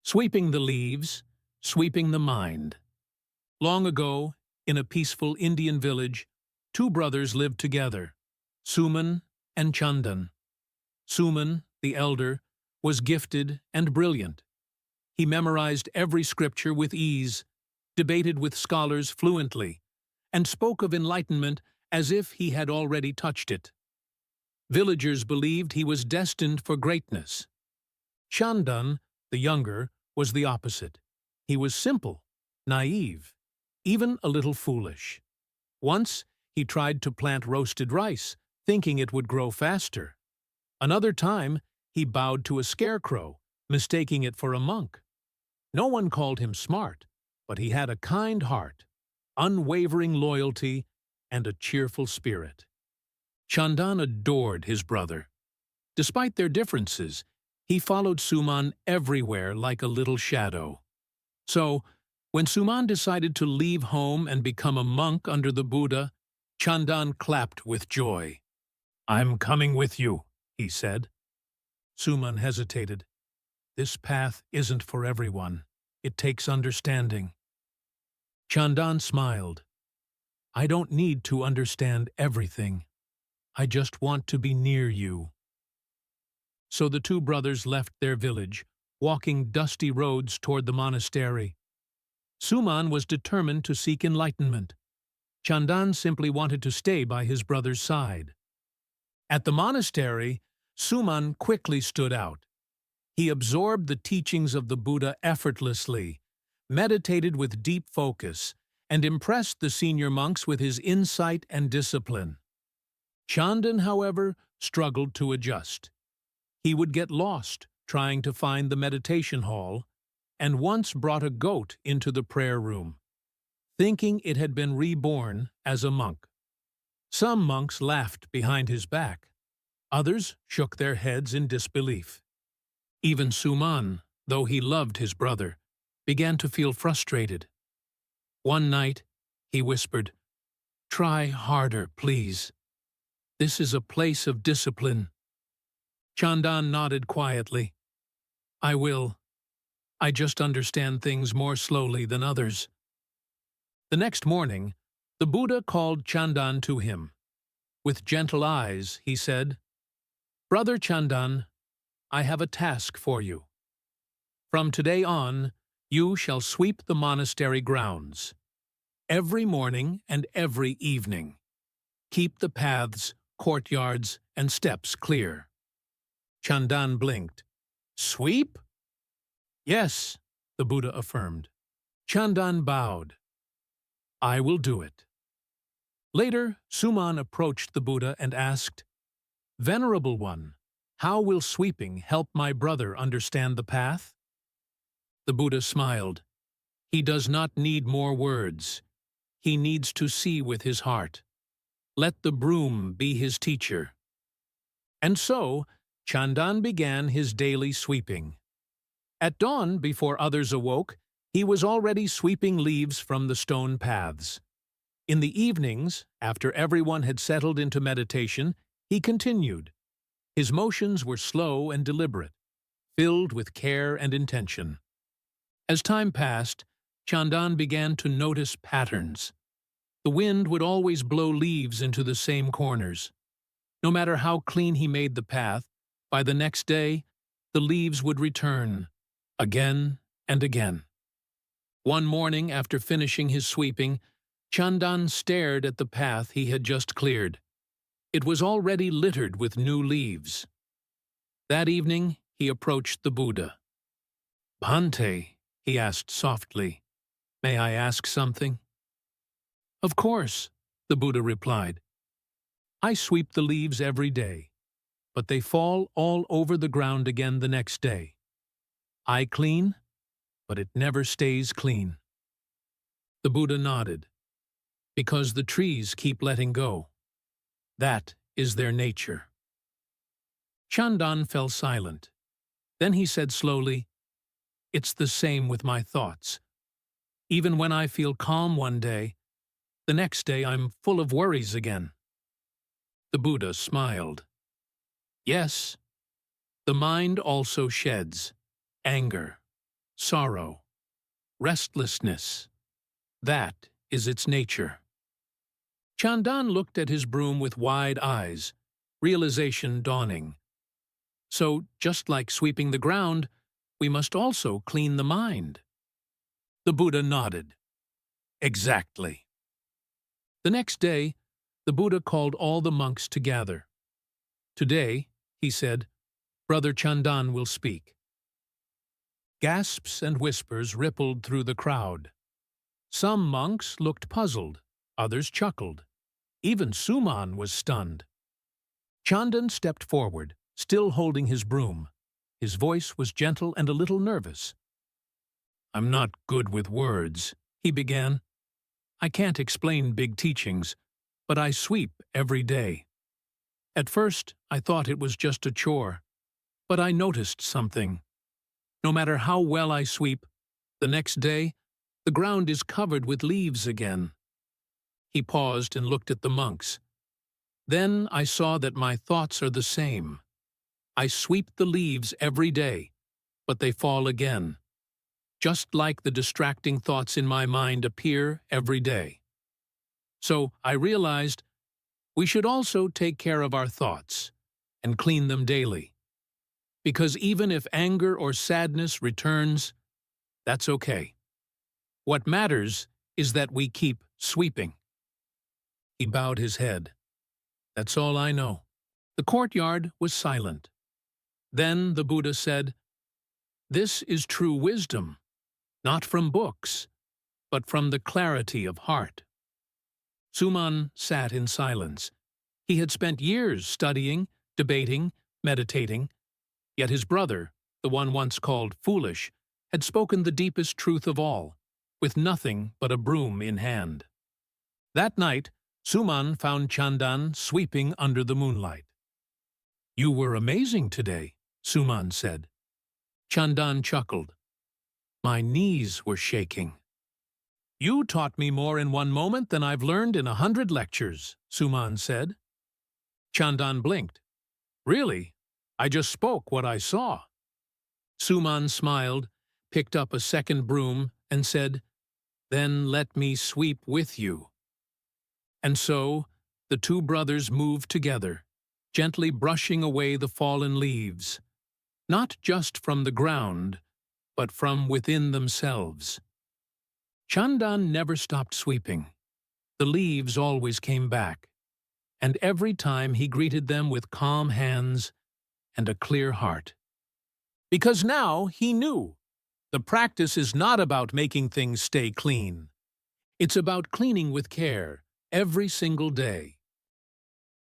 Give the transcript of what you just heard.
Sweeping the leaves, sweeping the mind. Long ago, in a peaceful Indian village, two brothers lived together, Suman and Chandan. Suman, the elder, was gifted and brilliant. He memorized every scripture with ease, debated with scholars fluently, and spoke of enlightenment as if he had already touched it. Villagers believed he was destined for greatness. Chandan, the younger, was the opposite. He was simple, naive, even a little foolish. Once, he tried to plant roasted rice, thinking it would grow faster. Another time, he bowed to a scarecrow, mistaking it for a monk. No one called him smart, but he had a kind heart, unwavering loyalty, and a cheerful spirit. Chandan adored his brother. Despite their differences, he followed Suman everywhere like a little shadow. So, when Suman decided to leave home and become a monk under the Buddha, Chandan clapped with joy. "I'm coming with you," he said. Suman hesitated. "This path isn't for everyone. It takes understanding." Chandan smiled. "I don't need to understand everything. I just want to be near you." So the two brothers left their village, walking dusty roads toward the monastery. Suman was determined to seek enlightenment. Chandan simply wanted to stay by his brother's side. At the monastery, Suman quickly stood out. He absorbed the teachings of the Buddha effortlessly, meditated with deep focus, and impressed the senior monks with his insight and discipline. Chandan, however, struggled to adjust. He would get lost trying to find the meditation hall, and once brought a goat into the prayer room, thinking it had been reborn as a monk. Some monks laughed behind his back. Others shook their heads in disbelief. Even Suman, though he loved his brother, began to feel frustrated. One night, he whispered, "Try harder, please. This is a place of discipline." Chandan nodded quietly. "I will. I just understand things more slowly than others." The next morning, the Buddha called Chandan to him. With gentle eyes, he said, "Brother Chandan, I have a task for you. From today on, you shall sweep the monastery grounds. Every morning and every evening. Keep the paths, courtyards, and steps clear." Chandan blinked. "Sweep?" "Yes," the Buddha affirmed. Chandan bowed. "I will do it." Later, Suman approached the Buddha and asked, "Venerable One, how will sweeping help my brother understand the path?" The Buddha smiled. "He does not need more words. He needs to see with his heart. Let the broom be his teacher." And so, Chandan began his daily sweeping. At dawn, before others awoke, he was already sweeping leaves from the stone paths. In the evenings, after everyone had settled into meditation, he continued. His motions were slow and deliberate, filled with care and intention. As time passed, Chandan began to notice patterns. The wind would always blow leaves into the same corners. No matter how clean he made the path, by the next day, the leaves would return, again and again. One morning, after finishing his sweeping, Chandan stared at the path he had just cleared. It was already littered with new leaves. That evening, he approached the Buddha. "Bhante," he asked softly, "may I ask something?" "Of course," the Buddha replied. "I sweep the leaves every day, but they fall all over the ground again the next day. I clean, but it never stays clean." The Buddha nodded. "Because the trees keep letting go. That is their nature." Chandan fell silent. Then he said slowly, "It's the same with my thoughts. Even when I feel calm one day, the next day I'm full of worries again." The Buddha smiled. "Yes, the mind also sheds anger, sorrow, restlessness. That is its nature. Chandan looked at his broom with wide eyes, realization dawning. So, just like sweeping the ground, we must also clean the mind. The Buddha nodded. Exactly. The next day, the Buddha called all the monks to gather. Today, he said, Brother Chandan will speak. Gasps and whispers rippled through the crowd. Some monks looked puzzled, others chuckled. Even Suman was stunned. Chandan stepped forward, still holding his broom. His voice was gentle and a little nervous. I'm not good with words, he began. I can't explain big teachings, but I sweep every day. At first, I thought it was just a chore, but I noticed something. No matter how well I sweep, the next day, the ground is covered with leaves again. He paused and looked at the monks. Then I saw that my thoughts are the same. I sweep the leaves every day, but they fall again. Just like the distracting thoughts in my mind appear every day. So I realized we should also take care of our thoughts and clean them daily. Because even if anger or sadness returns, that's okay. What matters is that we keep sweeping. He bowed his head. That's all I know. The courtyard was silent. Then the Buddha said, This is true wisdom, not from books, but from the clarity of heart. Suman sat in silence. He had spent years studying, debating, meditating, yet his brother, the one once called foolish, had spoken the deepest truth of all, with nothing but a broom in hand. That night, Suman found Chandan sweeping under the moonlight. You were amazing today, Suman said. Chandan chuckled. My knees were shaking. You taught me more in one moment than I've learned in 100 lectures, Suman said. Chandan blinked. Really? I just spoke what I saw. Suman smiled, picked up a second broom, and said, Then let me sweep with you. And so, the two brothers moved together, gently brushing away the fallen leaves, not just from the ground, but from within themselves. Chandan never stopped sweeping. The leaves always came back, and every time he greeted them with calm hands and a clear heart. Because now he knew the practice is not about making things stay clean. It's about cleaning with care every single day.